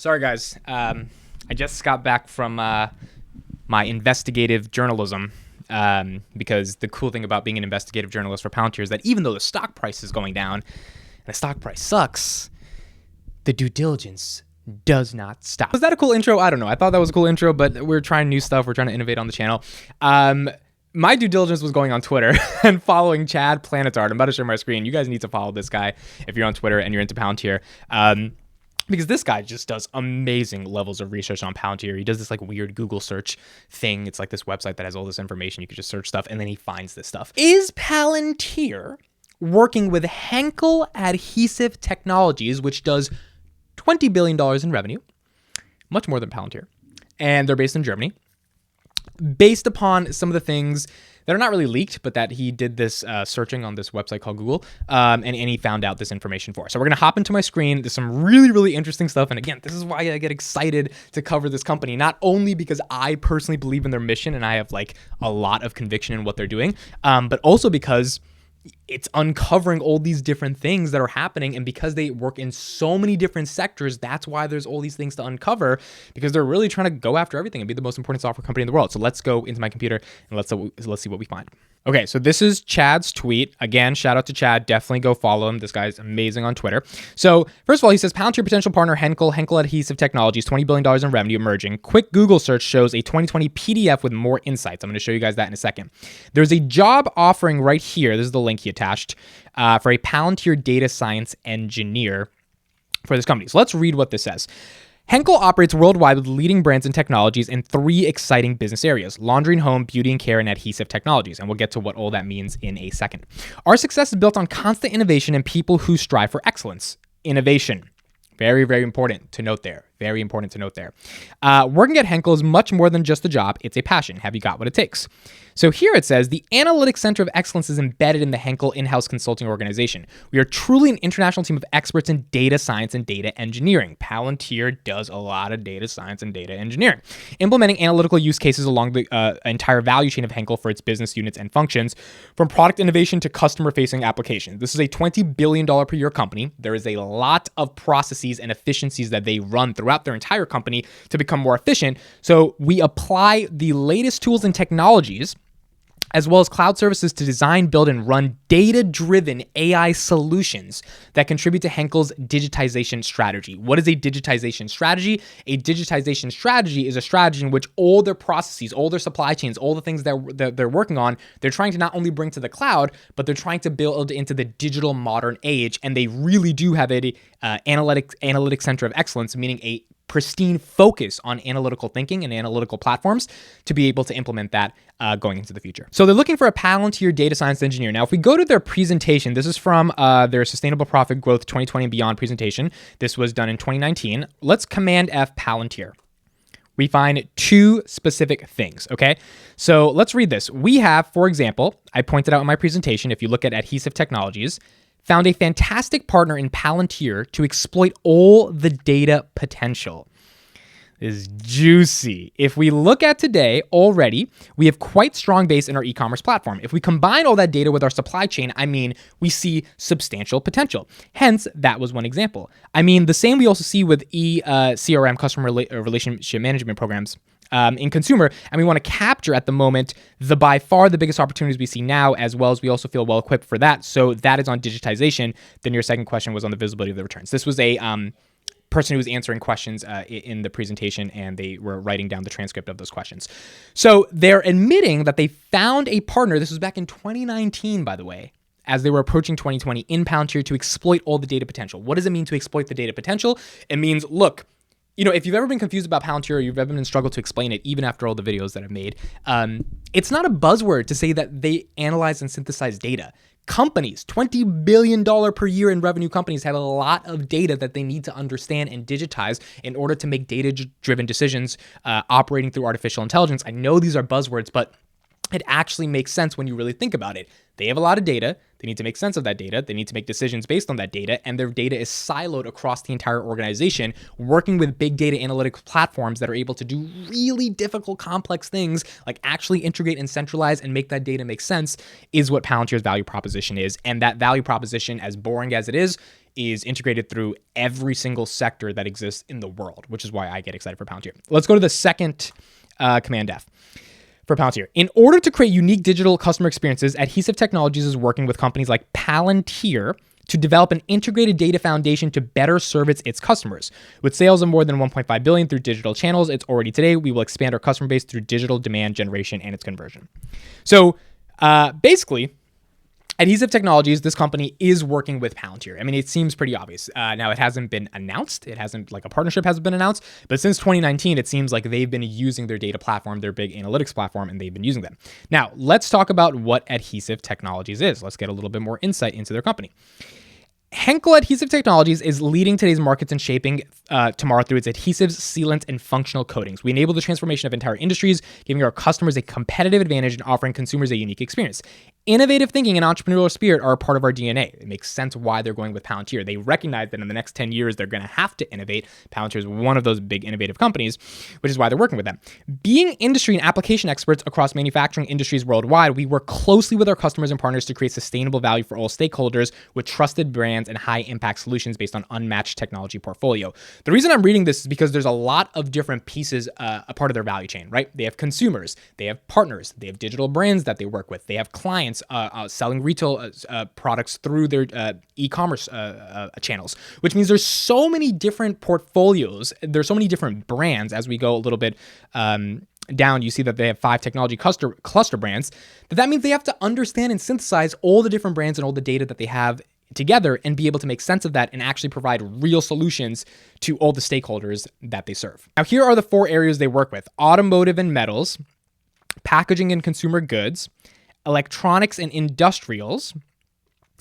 Sorry, guys. I just got back from my investigative journalism because the cool thing about being an investigative journalist for Palantir is that even though the stock price is going down and the stock price sucks, the due diligence does not stop. Was that a cool intro? I don't know. I thought that was a cool intro, but we're trying new stuff. We're trying to innovate on the channel. My due diligence was going on Twitter and following Chad Planetard. I'm about to share my screen. You guys need to follow this guy if you're on Twitter and you're into Palantir. Because this guy just does amazing levels of research on Palantir. He does this like weird Google search thing. It's like this website that has all this information. You can just search stuff and then he finds this stuff. Is Palantir working with Henkel Adhesive Technologies, which does $20 billion in revenue, much more than Palantir, and they're based in Germany, based upon some of the things that are not really leaked, but that he did this searching on this website called Google, and he found out this information for. So we're going to hop into my screen. There's some really, really interesting stuff. And again, this is why I get excited to cover this company, not only because I personally believe in their mission and I have like a lot of conviction in what they're doing, but also because it's uncovering all these different things that are happening. And because they work in so many different sectors, that's why there's all these things to uncover, because they're really trying to go after everything and be the most important software company in the world. So let's go into my computer and let's see what we find. Okay, so this is Chad's tweet. Again, shout out to Chad. Definitely go follow him. This guy's amazing on Twitter. So first of all, he says, Palantir potential partner Henkel Adhesive Technologies, $20 billion in revenue emerging. Quick Google search shows a 2020 PDF with more insights. I'm going to show you guys that in a second. There's a job offering right here. This is the link he attached for a Palantir data science engineer for this company. So let's read what this says. Henkel operates worldwide with leading brands and technologies in 3 exciting business areas: laundry and home, beauty and care, and adhesive technologies. And we'll get to what all that means in a second. Our success is built on constant innovation and people who strive for excellence. Innovation. Very, very important to note there. Very important to note there. Working at Henkel is much more than just a job. It's a passion. Have you got what it takes? So here it says, the Analytics Center of Excellence is embedded in the Henkel in-house consulting organization. We are truly an international team of experts in data science and data engineering. Palantir does a lot of data science and data engineering, implementing analytical use cases along the entire value chain of Henkel for its business units and functions, from product innovation to customer-facing applications. This is a $20 billion per year company. There is a lot of processes and efficiencies that they run throughout their entire company to become more efficient. So we apply the latest tools and technologies as well as cloud services to design, build, and run data-driven AI solutions that contribute to Henkel's digitization strategy. What is a digitization strategy? A digitization strategy is a strategy in which all their processes, all their supply chains, all the things that they're working on, they're trying to not only bring to the cloud, but they're trying to build into the digital modern age. And they really do have an analytic center of excellence, meaning a pristine focus on analytical thinking and analytical platforms to be able to implement that going into the future. So they're looking for a Palantir data science engineer. Now, if we go to their presentation, this is from their Sustainable Profit Growth 2020 and Beyond presentation. This was done in 2019. Let's Command F Palantir. We find 2 specific things, okay? So let's read this. We have, for example, I pointed out in my presentation, if you look at adhesive technologies, found a fantastic partner in Palantir to exploit all the data potential. This is juicy. If we look at today already, we have quite strong base in our e-commerce platform. If we combine all that data with our supply chain, we see substantial potential. Hence, that was one example. The same we also see with CRM, customer relationship management programs. In consumer, and we want to capture at the moment by far the biggest opportunities we see now, as well as we also feel well equipped for that. So that is on digitization. Then your second question was on the visibility of the returns. This was a person who was answering questions in the presentation, and they were writing down the transcript of those questions. So they're admitting that they found a partner. This was back in 2019, by the way, as they were approaching 2020 in Palantir to exploit all the data potential. What does it mean to exploit the data potential? It means, look, if you've ever been confused about Palantir or you've ever been struggled to explain it, even after all the videos that I've made, it's not a buzzword to say that they analyze and synthesize data. Companies, $20 billion per year in revenue companies, have a lot of data that they need to understand and digitize in order to make data-driven decisions operating through artificial intelligence. I know these are buzzwords, but it actually makes sense when you really think about it. They have a lot of data. They need to make sense of that data. They need to make decisions based on that data, and their data is siloed across the entire organization, working with big data analytics platforms that are able to do really difficult, complex things like actually integrate and centralize and make that data make sense is what Palantir's value proposition is. And that value proposition, as boring as it is is integrated through every single sector that exists in the world, which is why I get excited for Palantir. Let's go to the second command F for Palantir. In order to create unique digital customer experiences, Adhesive Technologies is working with companies like Palantir to develop an integrated data foundation to better service its customers. With sales of more than 1.5 billion through digital channels, it's already today. We will expand our customer base through digital demand generation and its conversion. So basically, Adhesive Technologies, this company is working with Palantir. I mean, it seems pretty obvious. Now, it hasn't been announced. It hasn't, like a partnership hasn't been announced. But since 2019, it seems like they've been using their data platform, their big analytics platform, and they've been using them. Now, let's talk about what Adhesive Technologies is. Let's get a little bit more insight into their company. Henkel Adhesive Technologies is leading today's markets and shaping tomorrow through its adhesives, sealants, and functional coatings. We enable the transformation of entire industries, giving our customers a competitive advantage and offering consumers a unique experience. Innovative thinking and entrepreneurial spirit are a part of our DNA. It makes sense why they're going with Palantir. They recognize that in the next 10 years, they're going to have to innovate. Palantir is one of those big innovative companies, which is why they're working with them. Being industry and application experts across manufacturing industries worldwide, we work closely with our customers and partners to create sustainable value for all stakeholders with trusted brands and high impact solutions based on unmatched technology portfolio. The reason I'm reading this is because there's a lot of different pieces a part of their value chain, right? They have consumers, they have partners, they have digital brands that they work with, they have clients selling retail products through their e-commerce channels, which means there's so many different portfolios. There's so many different brands. As we go a little bit down, you see that they have 5 technology cluster brands. That means they have to understand and synthesize all the different brands and all the data that they have together and be able to make sense of that and actually provide real solutions to all the stakeholders that they serve. Now, here are the 4 areas they work with: automotive and metals, packaging and consumer goods, electronics and industrials,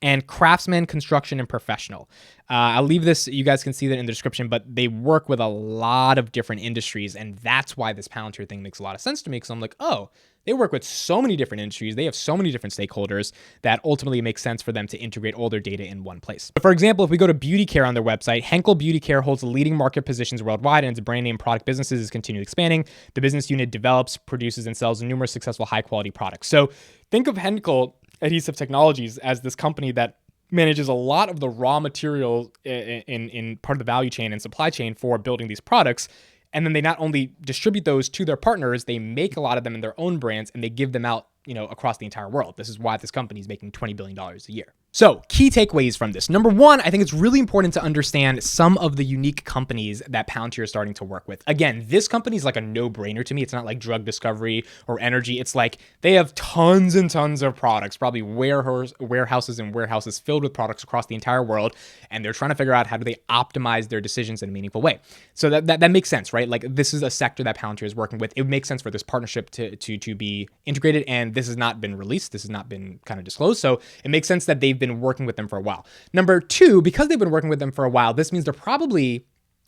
and craftsman, construction, and professional. I'll leave this, you guys can see that in the description, but they work with a lot of different industries, and that's why this Palantir thing makes a lot of sense to me, because I'm like, oh, they work with so many different industries, they have so many different stakeholders that ultimately makes sense for them to integrate all their data in one place. But for example, if we go to beauty care on their website, Henkel Beauty Care holds leading market positions worldwide, and its brand name product businesses is continually expanding. The business unit develops, produces, and sells numerous successful high-quality products. So think of Henkel Adhesive Technologies as this company that manages a lot of the raw material in part of the value chain and supply chain for building these products. And then they not only distribute those to their partners, they make a lot of them in their own brands and they give them out, across the entire world. This is why this company is making $20 billion a year. So key takeaways from this. Number one, I think it's really important to understand some of the unique companies that Palantir is starting to work with. Again, this company is like a no-brainer to me. It's not like drug discovery or energy. It's like they have tons and tons of products, probably warehouses and warehouses filled with products across the entire world. And they're trying to figure out how do they optimize their decisions in a meaningful way. So that makes sense, right? Like this is a sector that Palantir is working with. It makes sense for this partnership to be integrated. And this has not been released. This has not been kind of disclosed. So it makes sense that they've been working with them for a while. Number two, because they've been working with them for a while, this means they're probably,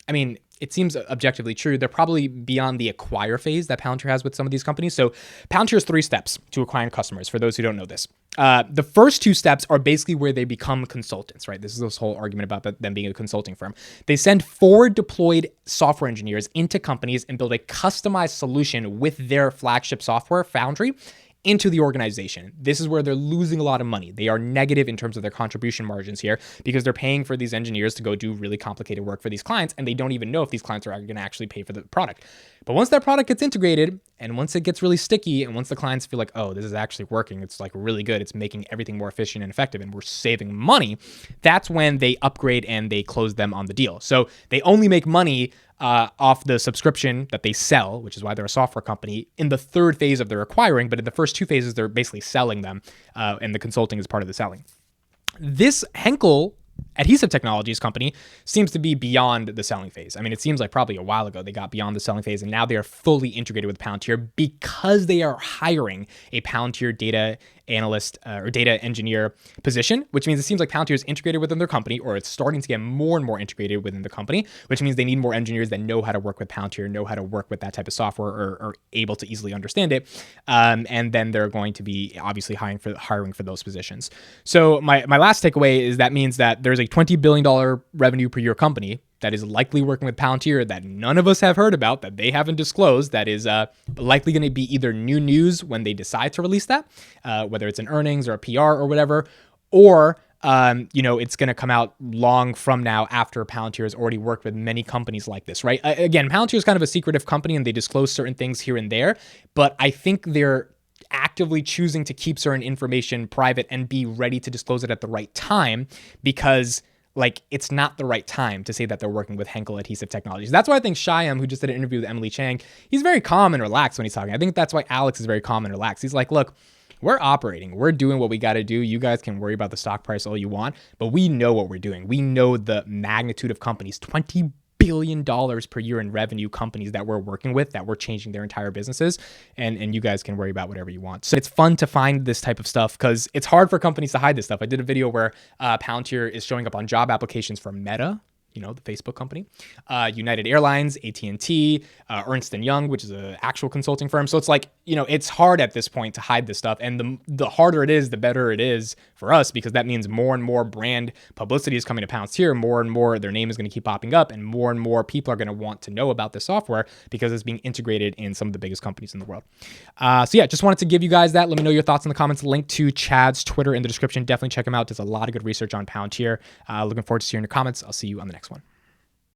it seems objectively true, they're probably beyond the acquire phase that Palantir has with some of these companies. So Palantir has 3 steps to acquiring customers, for those who don't know this. The first 2 steps are basically where they become consultants, right? This is this whole argument about them being a consulting firm. They send forward deployed software engineers into companies and build a customized solution with their flagship software, Foundry, into the organization. This is where they're losing a lot of money. They are negative in terms of their contribution margins here because they're paying for these engineers to go do really complicated work for these clients, and they don't even know if these clients are going to actually pay for the product. But once that product gets integrated, and once it gets really sticky, and once the clients feel like, oh, this is actually working, it's like really good, it's making everything more efficient and effective, and we're saving money, that's when they upgrade and they close them on the deal. So they only make money off the subscription that they sell, which is why they're a software company, in the 3rd phase of their acquiring, but in the first 2 phases, they're basically selling them, and the consulting is part of the selling. This Henkel Adhesive Technologies company seems to be beyond the selling phase. It seems like probably a while ago they got beyond the selling phase, and now they are fully integrated with Palantir because they are hiring a Palantir data analyst or data engineer position, which means it seems like Palantir is integrated within their company, or it's starting to get more and more integrated within the company, which means they need more engineers that know how to work with Palantir, know how to work with that type of software, or able to easily understand it. And then they're going to be obviously hiring for those positions. So my last takeaway is that means that there's a $20 billion revenue per year company that is likely working with Palantir that none of us have heard about, that they haven't disclosed, that is likely going to be either new news when they decide to release that, whether it's an earnings or a PR or whatever, or it's going to come out long from now after Palantir has already worked with many companies like this, right? Again, Palantir is kind of a secretive company and they disclose certain things here and there, but I think they're actively choosing to keep certain information private and be ready to disclose it at the right time, because it's not the right time to say that they're working with Henkel Adhesive Technologies. That's why I think Shyam, who just did an interview with Emily Chang, he's very calm and relaxed when he's talking. I think that's why Alex is very calm and relaxed. He's like, look, we're operating. We're doing what we got to do. You guys can worry about the stock price all you want, but we know what we're doing. We know the magnitude of companies, $20 billion per year in revenue companies that we're working with, that we're changing their entire businesses, and you guys can worry about whatever you want. So it's fun to find this type of stuff because it's hard for companies to hide this stuff. I did a video where Palantir is showing up on job applications for Meta, the Facebook company, United Airlines, AT&T, Ernst & Young, which is an actual consulting firm. So it's it's hard at this point to hide this stuff. And the harder it is, the better it is for us, because that means more and more brand publicity is coming to Palantir, more and more their name is going to keep popping up, and more people are going to want to know about this software because it's being integrated in some of the biggest companies in the world. Just wanted to give you guys that. Let me know your thoughts in the comments. Link to Chad's Twitter in the description. Definitely check him out. Does a lot of good research on Palantir. Looking forward to seeing your comments. I'll see you on the next one.